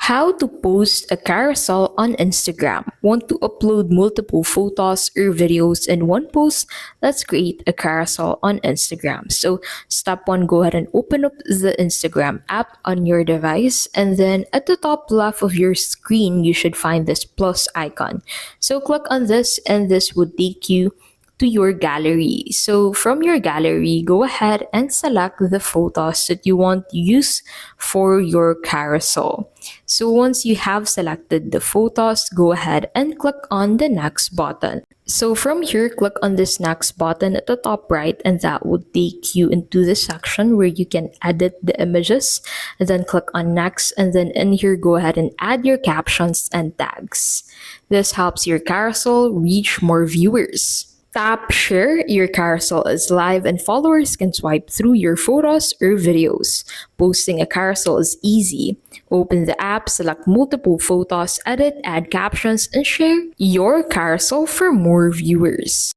How to post a carousel on Instagram. Want to upload multiple photos or videos in one post? Let's create a carousel on Instagram. So, step one, go ahead and open up the Instagram app on your device. And then at the top left of your screen, you should find this plus icon. So, click on this, and this would take you to your gallery. So from your gallery, go ahead and select the photos that you want to use for your carousel. So once you have selected the photos, go ahead and click on the next button. So from here, click on this next button at the top right, and that would take you into the section where you can edit the images. And then click on next, and then in here, go ahead and add your captions and tags. This helps your carousel reach more viewers. Tap share, your carousel is live and followers can swipe through your photos or videos. Posting a carousel is easy. Open the app, select multiple photos, edit, add captions, and share your carousel for more viewers.